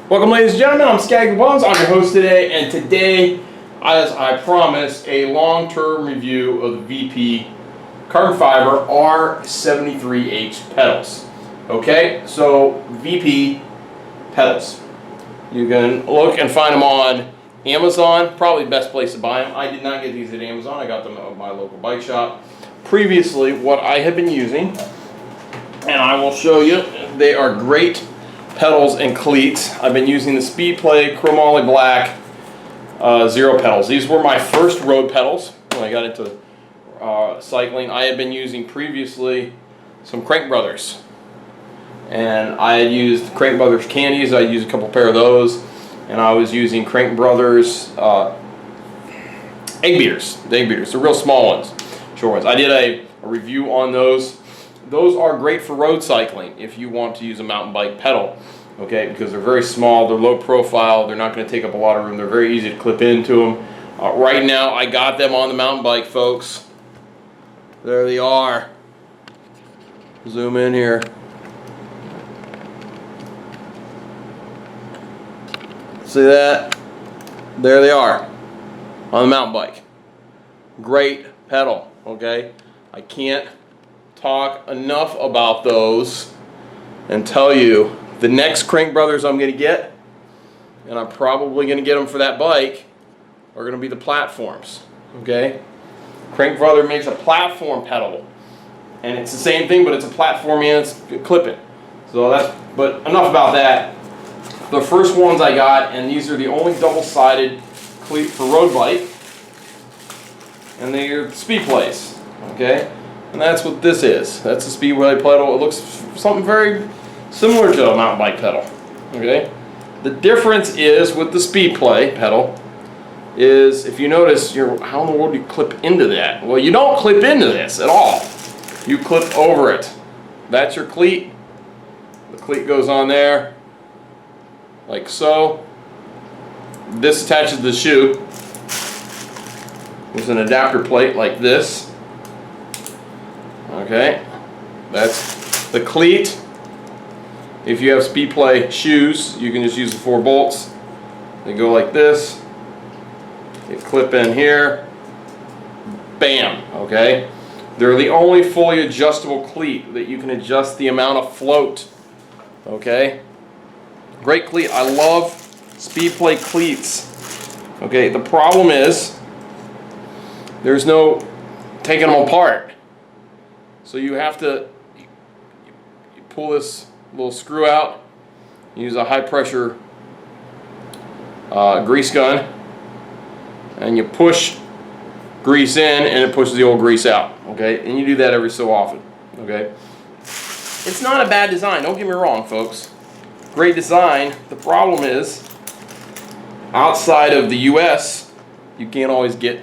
Welcome, ladies and gentlemen. I'm Skaggy Bones. I'm your host today, and today, as I promised, a long-term review of the VP carbon fiber R73H pedals. Okay, so VP pedals. You can look and find them on Amazon. Probably the best place to buy them. I did not get these at Amazon. I got them at my local bike shop. Previously, what I have been using, and I will show you, they are great pedals and cleats. I've been using the Speedplay Chromoly Black Zero pedals. These were my first road pedals when I got into cycling. I had been using previously some Crank Brothers, and I had used Crank Brothers candies. I used a couple pair of those, and I was using Crank Brothers egg beaters. The egg beaters, the real small ones, short ones. I did a review on those. Those are great for road cycling if you want to use a mountain bike pedal, okay, because they're very small, they're low profile, they're not going to take up a lot of room, they're very easy to clip into them. Right now, I got them on the mountain bike, folks. There they are. Zoom in here. See that? There they are on the mountain bike. Great pedal, okay? I can't talk enough about those and tell you the next Crank Brothers I'm going to get, and I'm probably going to get them for that bike, are going to be the platforms. Okay, Crank Brother makes a platform pedal, and it's the same thing, but it's a platform and it's clipping. So that's, but enough about that. The first ones I got, and these are the only double-sided cleat for road bike, and they're Speedplays. Okay. And that's what this is. That's a Speedway pedal. It looks something very similar to a mountain bike pedal. Okay? The difference is with the Speedplay pedal is, if you notice, how in the world do you clip into that? Well, you don't clip into this at all. You clip over it. That's your cleat. The cleat goes on there, like so. This attaches to the shoe. There's an adapter plate like this. Okay, that's the cleat. If you have Speedplay shoes, you can just use the 4 bolts. They go like this. They clip in here. Bam, okay? They're the only fully adjustable cleat that you can adjust the amount of float. Okay? Great cleat. I love Speedplay cleats. Okay, the problem is there's no taking them apart. So you have to you pull this little screw out, use a high pressure grease gun, and you push grease in and it pushes the old grease out. Okay, and you do that every so often. Okay, it's not a bad design, don't get me wrong, folks. Great design. The problem is, outside of the US, you can't always get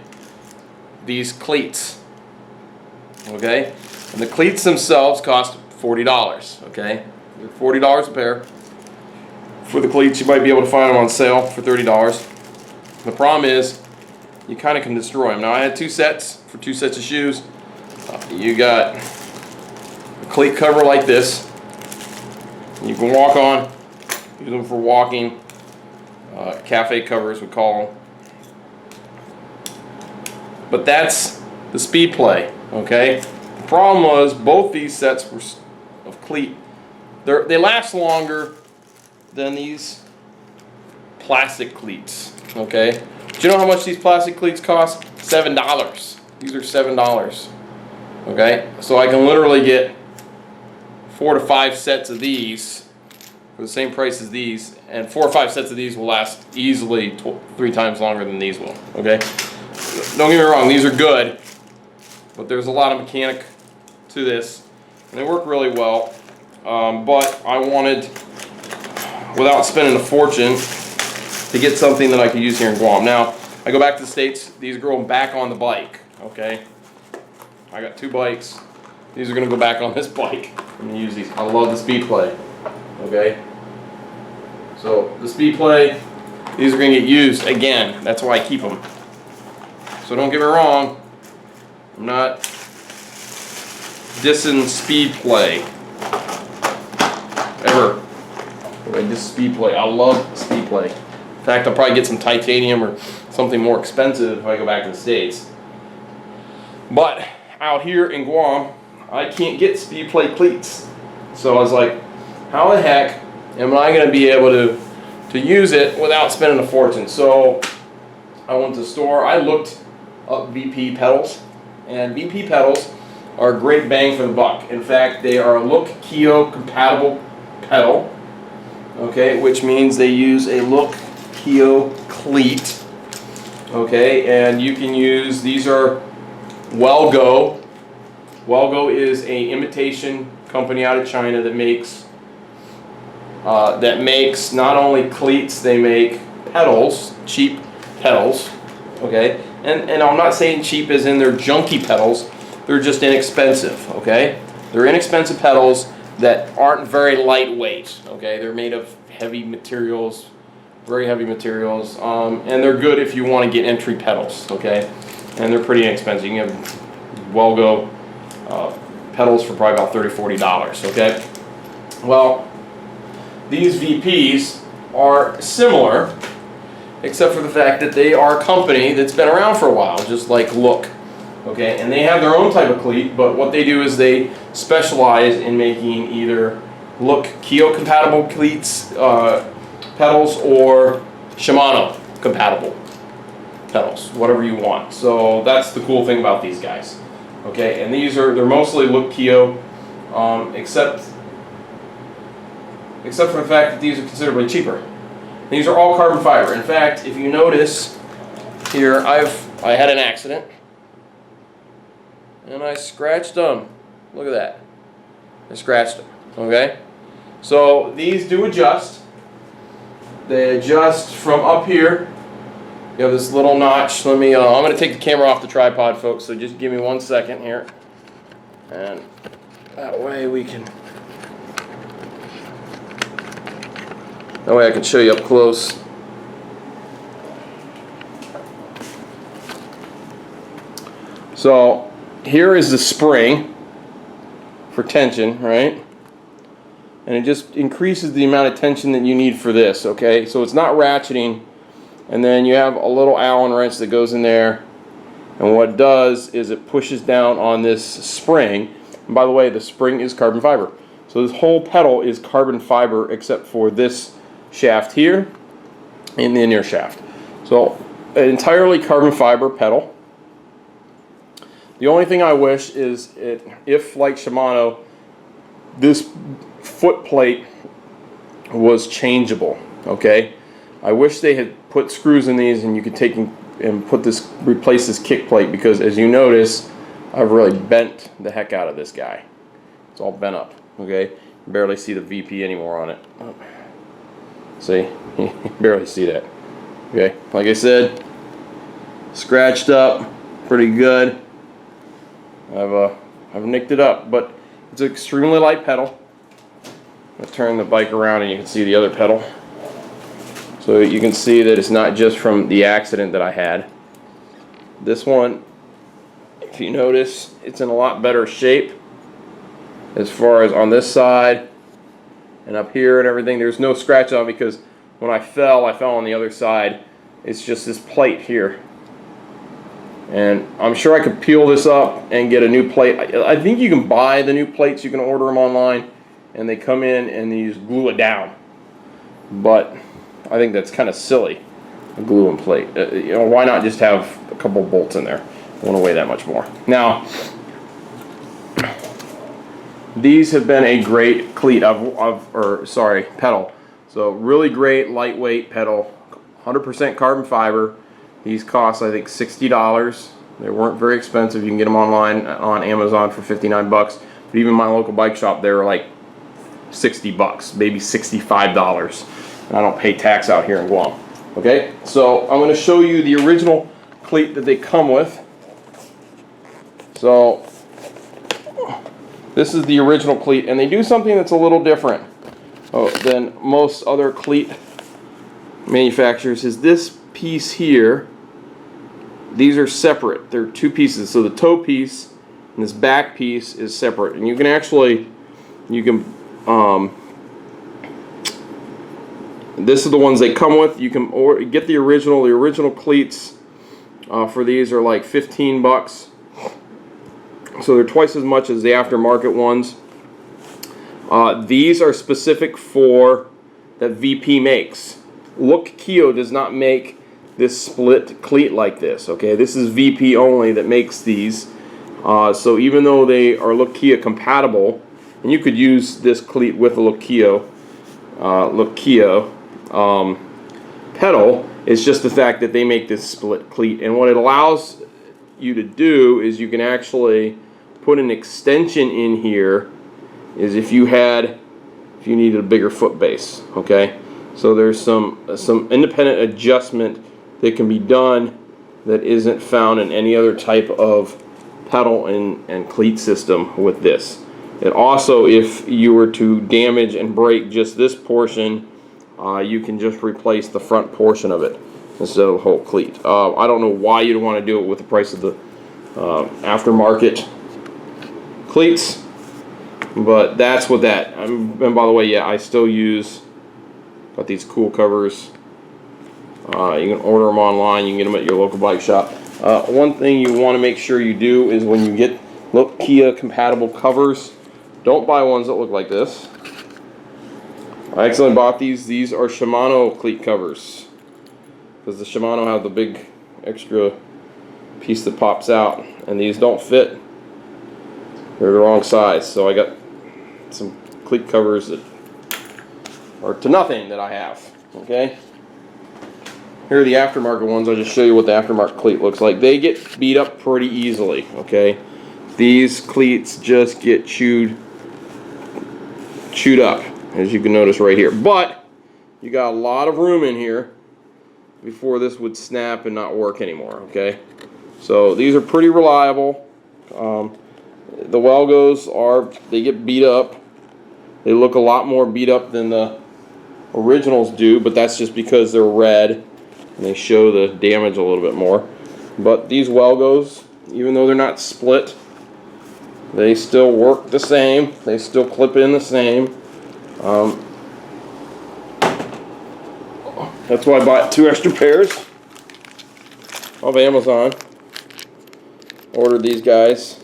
these cleats. Okay, and the cleats themselves cost $40. Okay, they're $40 a pair. For the cleats, you might be able to find them on sale for $30. The problem is, you kind of can destroy them. Now, I had 2 sets for 2 sets of shoes. You got a cleat cover like this. You can walk on. Use them for walking. Cafe covers, we call them. But that's the Speedplay. Okay. The problem was both these sets were of cleat. They last longer than these plastic cleats. Okay. Do you know how much these plastic cleats cost? $7. These are $7. Okay. So I can literally get 4 to 5 sets of these for the same price as these, and 4 or 5 sets of these will last easily 3 times longer than these will. Okay. Don't get me wrong, these are good, but there's a lot of mechanic to this, and they work really well. But I wanted, without spending a fortune, to get something that I could use here in Guam. Now, I go back to the States, these are going back on the bike, okay? I got 2 bikes. These are going to go back on this bike. I'm going to use these. I love the Speedplay, okay? So, the Speedplay, these are going to get used again. That's why I keep them. So don't get me wrong, I'm not dissing Speedplay ever. This Speedplay. I love Speedplay. In fact, I'll probably get some titanium or something more expensive if I go back to the States. But out here in Guam, I can't get Speedplay cleats. So I was like, how the heck am I going to be able to use it without spending a fortune? So I went to the store. I looked up VP pedals, and VP pedals are a great bang for the buck. In fact, they are a Look-Keo compatible pedal, okay, which means they use a Look-Keo cleat, okay, and you can use, these are Wellgo. Wellgo is a imitation company out of China that makes not only cleats, they make pedals, cheap pedals, okay, and I'm not saying cheap as in they're junky pedals. They're just inexpensive, okay? They're inexpensive pedals that aren't very lightweight, okay? They're made of heavy materials, very heavy materials, and they're good if you want to get entry pedals, okay? And they're pretty inexpensive. You can get Wellgo pedals for probably about $30–40, okay? Well, these VPs are similar, except for the fact that they are a company that's been around for a while, just like Look. Okay, and they have their own type of cleat, but what they do is they specialize in making either Look-Keo compatible cleats, pedals, or Shimano compatible pedals, whatever you want. So that's the cool thing about these guys. Okay, and they're mostly Look-Keo, except for the fact that these are considerably cheaper. These are all carbon fiber. In fact, if you notice here, I had an accident. And I scratched them. Look at that. I scratched them. Okay? So these do adjust. They adjust from up here. You have this little notch. Let me, I'm going to take the camera off the tripod, folks, so just give me 1 second here. And that way I can show you up close. So here is the spring for tension, right? And it just increases the amount of tension that you need for this, okay? So it's not ratcheting, and then you have a little Allen wrench that goes in there, and what it does is it pushes down on this spring. And by the way, the spring is carbon fiber. So this whole pedal is carbon fiber except for this shaft here and the inner shaft. So an entirely carbon fiber pedal. The only thing I wish is if, like Shimano, this foot plate was changeable, okay? I wish they had put screws in these and you could take and replace this kick plate, because as you notice, I've really bent the heck out of this guy. It's all bent up, okay? You barely see the VP anymore on it. See? You barely see that. Okay, like I said, scratched up, pretty good. I've nicked it up, but it's an extremely light pedal. I'll turn the bike around and you can see the other pedal. So you can see that it's not just from the accident that I had. This one, if you notice, it's in a lot better shape as far as on this side and up here and everything. There's no scratch on it because when I fell on the other side. It's just this plate here. And I'm sure I could peel this up and get a new plate. I think you can buy the new plates. You can order them online, and they come in and you just glue it down. But I think that's kind of silly, a glue and plate. You know, why not just have a couple bolts in there? It won't weigh that much more. Now, these have been a great cleat pedal. So really great lightweight pedal, 100% carbon fiber. These cost, I think, $60. They weren't very expensive. You can get them online on Amazon for 59 bucks. But even my local bike shop, they're like 60 bucks, maybe $65. And I don't pay tax out here in Guam. Okay, so I'm going to show you the original cleat that they come with. So this is the original cleat, and they do something that's a little different than most other cleat manufacturers. Is this piece here, these are separate. They're two pieces. So the toe piece and this back piece is separate, and you can This is the ones they come with. You can get the original. The original cleats for these are like 15 bucks. So they're twice as much as the aftermarket ones. These are specific for that VP makes. Look, Keo does not make this split cleat like this. Okay, this is VP only that makes these. So even though they are Look Keo compatible, and you could use this cleat with a Look Keo pedal, it's just the fact that they make this split cleat. And what it allows you to do is you can actually put an extension in here. Is if you needed a bigger foot base. Okay, so there's some independent adjustment that can be done that isn't found in any other type of pedal and cleat system with this. It also, if you were to damage and break just this portion, you can just replace the front portion of it instead of the whole cleat. I don't know why you'd want to do it with the price of the aftermarket cleats, but that's what that. And by the way, yeah, I still got these cool covers. You can order them online. You can get them at your local bike shop. One thing you want to make sure you do is when you get Look Keo compatible covers, don't buy ones that look like this. I accidentally bought these. These are Shimano cleat covers because the Shimano have the big extra piece that pops out, and these don't fit. They're the wrong size, so I got some cleat covers that are to nothing that I have. Okay. Here are the aftermarket ones. I'll just show you what the aftermarket cleat looks like. They get beat up pretty easily, okay? These cleats just get chewed up, as you can notice right here. But you got a lot of room in here before this would snap and not work anymore, okay? So these are pretty reliable. The Welgos they get beat up. They look a lot more beat up than the originals do, but that's just because they're red. And they show the damage a little bit more. But these Welgos, even though they're not split, they still work the same. They still clip in the same. That's why I bought 2 extra pairs off Amazon. Ordered these guys.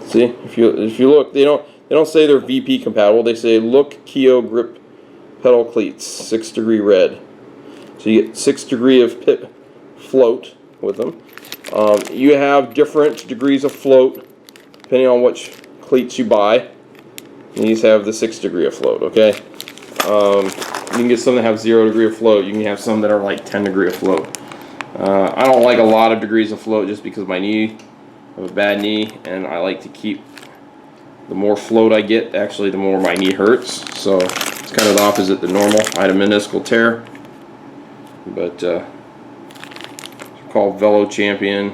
See, if you look, they don't say they're VP compatible. They say Look Keo grip pedal cleats, 6-degree red. So you get 6 degree of pit float with them. You have different degrees of float depending on which cleats you buy. These have the 6 degree of float, okay? You can get some that have 0 degree of float. You can have some that are like 10 degree of float. I don't like a lot of degrees of float just because my knee, I have a bad knee, and I like to keep, the more float I get, actually the more my knee hurts. So it's kind of the opposite than normal. I had a meniscal tear. But it's called Velo Champion,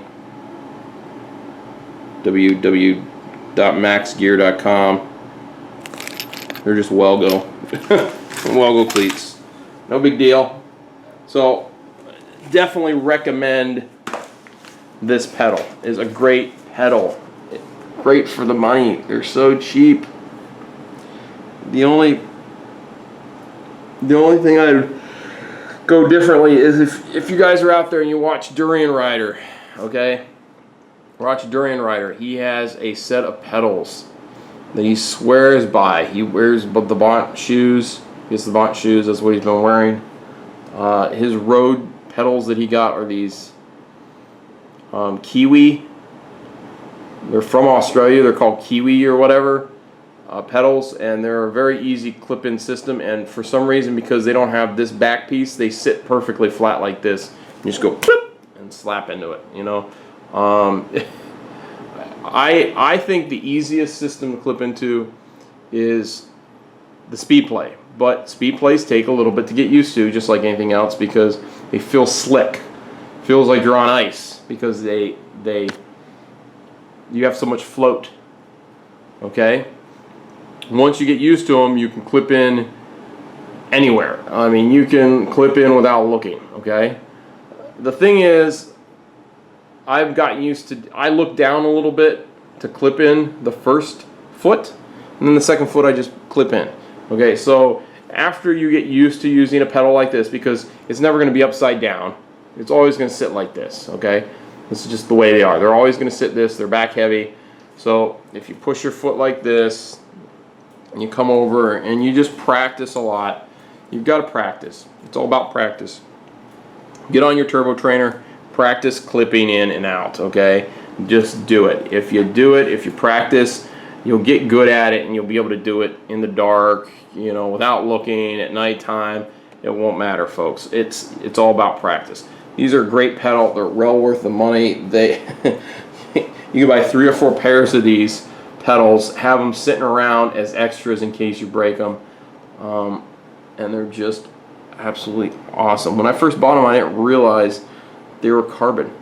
www.maxgear.com. They're just Welgo cleats, no big deal. So definitely recommend this pedal. It's a great pedal, great for the money. They're so cheap. The only thing I'd go differently is if you guys are out there and you watch Durian Rider, okay? Watch Durian Rider. He has a set of pedals that he swears by. He wears the Bont shoes. He gets the Bont shoes. That's what he's been wearing. His road pedals that he got are these Kiwi. They're from Australia. They're called Kiwi or whatever. Pedals, and they're a very easy clip-in system, and for some reason, because they don't have this back piece, they sit perfectly flat like this. You just go clip and slap into it, you know. I think the easiest system to clip into is the Speedplay, but Speedplays take a little bit to get used to, just like anything else, because they feel slick. Feels like you're on ice because you have so much float. Okay. Once you get used to them, you can clip in anywhere. I mean, you can clip in without looking, okay? The thing is, I've gotten used to, I look down a little bit to clip in the first foot, and then the second foot I just clip in. Okay, so after you get used to using a pedal like this, because it's never going to be upside down, it's always going to sit like this, okay? This is just the way they are. They're always going to sit this, they're back heavy. So if you push your foot like this, and you come over and you just practice a lot, you've got to practice. It's all about practice. Get on your turbo trainer, practice clipping in and out, okay? Just do it. If you do it, if you practice, you'll get good at it, and you'll be able to do it in the dark, you know, without looking at nighttime. It won't matter, folks. It's all about practice. These are a great pedal. They're well worth the money. They you can buy 3 or 4 pairs of these pedals, have them sitting around as extras in case you break them, and they're just absolutely awesome. When I first bought them, I didn't realize they were carbon.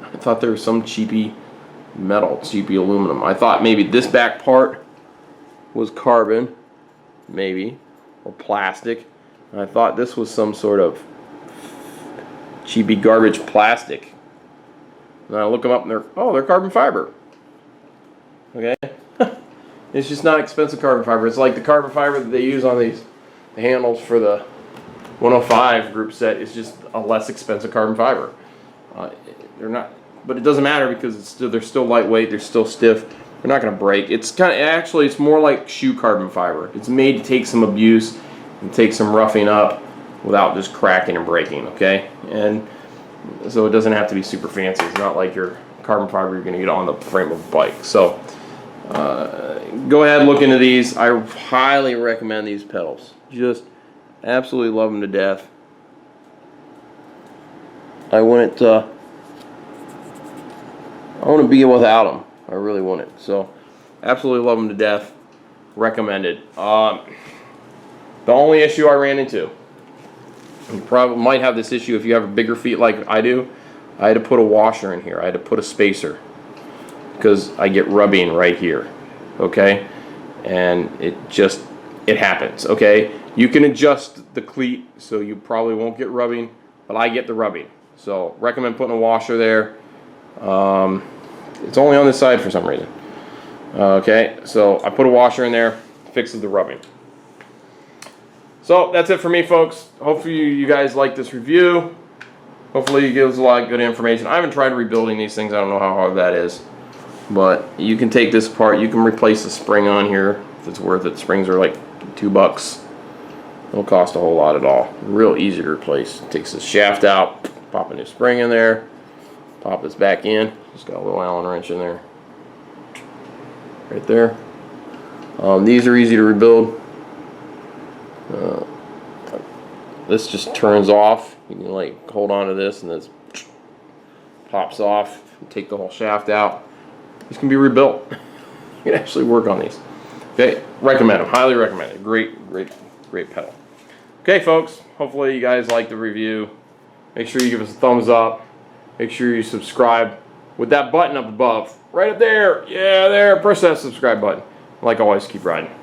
I thought they were some cheapy metal, cheapy aluminum. I thought maybe this back part was carbon, maybe, or plastic, and I thought this was some sort of cheapy garbage plastic. And I look them up and they're carbon fiber. Okay? It's just not expensive carbon fiber. It's like the carbon fiber that they use on the handles for the 105 group set is just a less expensive carbon fiber. They're not, but it doesn't matter because they're still lightweight, they're still stiff. They're not going to break. It's more like shoe carbon fiber. It's made to take some abuse and take some roughing up without just cracking and breaking, okay? And so it doesn't have to be super fancy. It's not like your carbon fiber you're going to get on the frame of a bike. So go ahead and look into these. I highly recommend these pedals. Just absolutely love them to death. I wouldn't be without them. I really wouldn't. So absolutely love them to death. Recommended. The only issue I ran into, you probably might have this issue if you have bigger feet like I do. I had to put a washer in here. I had to put a spacer because I get rubbing right here. Okay, and it happens. Okay, you can adjust the cleat so you probably won't get rubbing, but I get the rubbing. So recommend putting a washer there. It's only on this side for some reason. Okay, so I put a washer in there, fixes the rubbing. So that's it for me, folks. Hopefully you guys like this review. Hopefully it gives a lot of good information. I haven't tried rebuilding these things. I don't know how hard that is. But you can take this apart. You can replace the spring on here if it's worth it. Springs are like $2. Don't cost a whole lot at all. Real easy to replace. Takes the shaft out, pop a new spring in there, pop this back in. Just got a little Allen wrench in there. Right there. These are easy to rebuild. This just turns off. You can like hold on to this and this pops off. Take the whole shaft out. These can be rebuilt. You can actually work on these. Okay, recommend them. Highly recommend it. Great pedal. Okay, folks. Hopefully you guys like the review. Make sure you give us a thumbs up. Make sure you subscribe with that button up above. Right up there. Yeah, there. Press that subscribe button. Like always, keep riding.